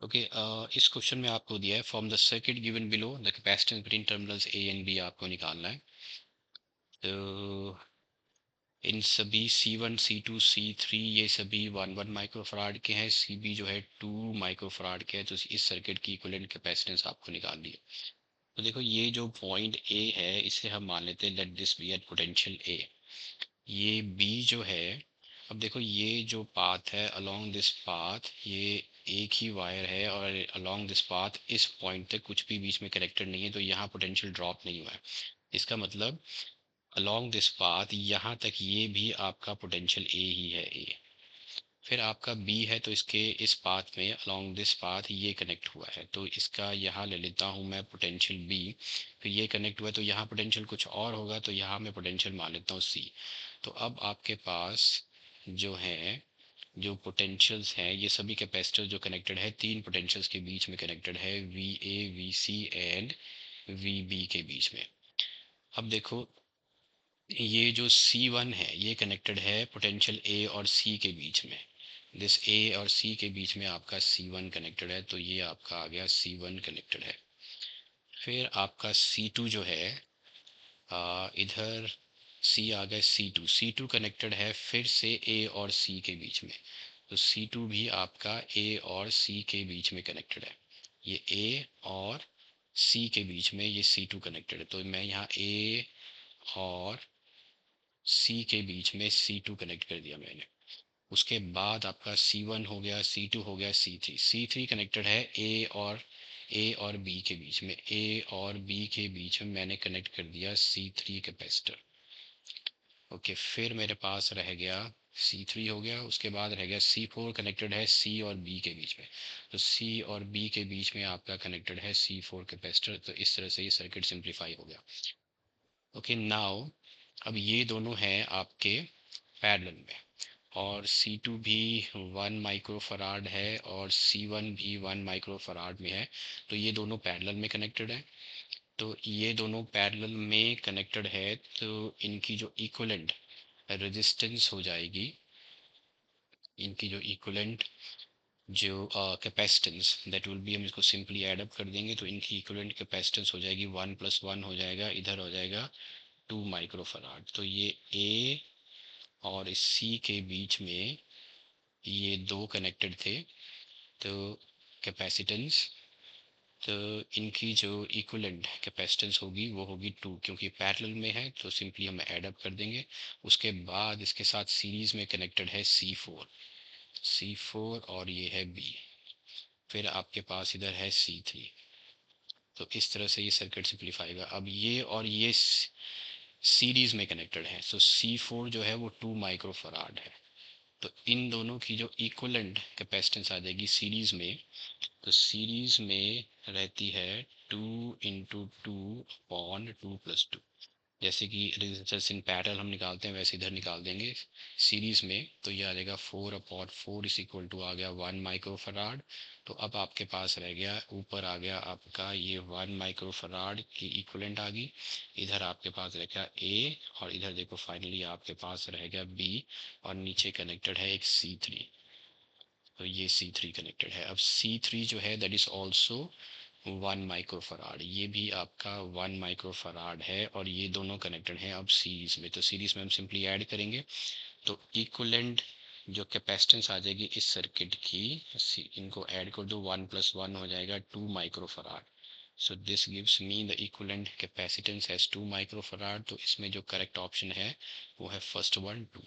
Okay, इस question में आपको दिया है from the circuit given below the capacitance between terminals A and B आपको निकालना है। तो इन सभी C1 C2 C3 ये सभी 1 1 माइक्रोफराड के हैं। CB जो है 2 माइक्रोफराड के है। तो इस सर्किट की इक्विवेलेंट कैपेसिटेंस आपको निकालनी है। तो देखो, ये जो पॉइंट A है इसे हम मान लेते हैं let this be at potential A। ये B जो है, अब देखो ये जो पाथ है अलोंग दिस पाथ, ये एक ही वायर है और अलोंग दिस पाथ इस पॉइंट तक कुछ भी बीच में कनेक्टेड नहीं है, तो यहाँ पोटेंशियल ड्रॉप नहीं हुआ है। इसका मतलब अलोंग दिस पाथ यहाँ तक ये भी आपका पोटेंशियल ए ही है, ए। फिर आपका बी है, तो इसके इस पाथ में अलोंग दिस पाथ ये कनेक्ट हुआ है, तो इसका यहाँ ले लेता हूँ मैं पोटेंशियल बी। फिर ये कनेक्ट हुआ है, तो यहाँ पोटेंशियल कुछ और होगा, तो यहाँ मैं पोटेंशियल मान लेता हूँ सी। तो अब आपके पास जो है, जो पोटेंशियल्स हैं, ये सभी कैपेसिटर जो कनेक्टेड है, तीन पोटेंशियल्स के बीच में कनेक्टेड है, V A V C and V B के बीच में। अब देखो, ये जो C1 है ये कनेक्टेड है पोटेंशियल A और C के बीच में। दिस A और C के बीच में आपका C1 कनेक्टेड है, तो ये आपका आ गया C1 कनेक्टेड है। फिर आपका C2 जो है, इधर C आ गया C2 कनेक्टेड है फिर से A और C के बीच में। तो C2 भी आपका A और C के बीच में कनेक्टेड है। ये A और C के बीच में ये C2 कनेक्टेड है, तो मैं यहाँ A और C के बीच में C2 कनेक्ट कर दिया मैंने। उसके बाद आपका C1 हो गया, C2 हो गया, C3 कनेक्टेड है A और B के बीच में। A और B के बीच में मैंने कनेक्ट कर दिया C3 कैपेसिटर। ओके, फिर मेरे पास रह गया C3 हो गया, उसके बाद रह गया C4 कनेक्टेड है C और B के बीच में। तो C और B के बीच में आपका कनेक्टेड है C4 कैपेसिटर। तो इस तरह से ये सर्किट सिंप्लीफाई हो गया। ओके, नाउ अब ये दोनों हैं आपके पैरेलल में, और C2 भी 1 माइक्रोफराड है और C1 भी 1 माइक्रोफराड में है। तो ये दोनों पैरेलल में कनेक्टेड है। तो ये दोनों पैरेलल में कनेक्टेड है, तो इनकी जो इक्विवेलेंट रेजिस्टेंस हो जाएगी, इनकी जो इक्विवेलेंट जो कैपेसिटेंस दैट विल बी, हम इसको सिंपली ऐड अप कर देंगे, तो इनकी इक्विवेलेंट कैपेसिटेंस हो जाएगी 1 + 1 हो जाएगा, इधर हो जाएगा 2 माइक्रोफराड। तो ये A और इस C के बीच में ये दो कनेक्टेड थे, तो कैपेसिटेंस, तो इनकी जो इक्विवेलेंट कैपेसिटेंस होगी वो होगी 2, क्योंकि पैरेलल में है तो सिंपली हम ऐड अप कर देंगे। उसके बाद इसके साथ सीरीज में कनेक्टेड है C4 और ये है B। फिर आपके पास इधर है C3। तो इस तरह से ये सर्किट सिंप्लीफाई होगा। अब ये और ये सीरीज में कनेक्टेड है, तो C4 जो है वो 2 माइक्रोफराड है। तो इन दोनों की जो इक्विवेलेंट कैपेसिटेंस आ जाएगी सीरीज में, तो सीरीज में रहती है 2 × 2/2 + 2। जैसे कि रेजिस्टेंस इन पैरेलल हम निकालते हैं वैसे इधर निकाल देंगे सीरीज में, तो ये आ जाएगा 4/4 आ गया 1 माइक्रोफराड। तो अब आपके पास रह गया, ऊपर आ गया आपका ये 1 माइक्रोफराड की इक्विवेलेंट आ गई, इधर आपके पास रह गया A, और इधर देखो फाइनली आपके पास रह गया B, और नीचे कनेक्टेड है एक C3। तो ये C3 कनेक्टेड है। अब C3 जो है दैट इज ऑल्सो 1 माइक्रोफराड, ये भी आपका 1 माइक्रोफराड है, और ये दोनों कनेक्टेड हैं अब सीरीज में। तो सीरीज में हम सिंपली ऐड करेंगे, तो इक्विवेलेंट जो कैपेसिटेंस आ जाएगी इस सर्किट की, इनको ऐड कर दो, 1 + 1 हो जाएगा 2 microfarad. So this gives me the equivalent capacitance as 2 microfarad. तो इसमें जो करेक्ट ऑप्शन है वो है फर्स्ट वन, 2।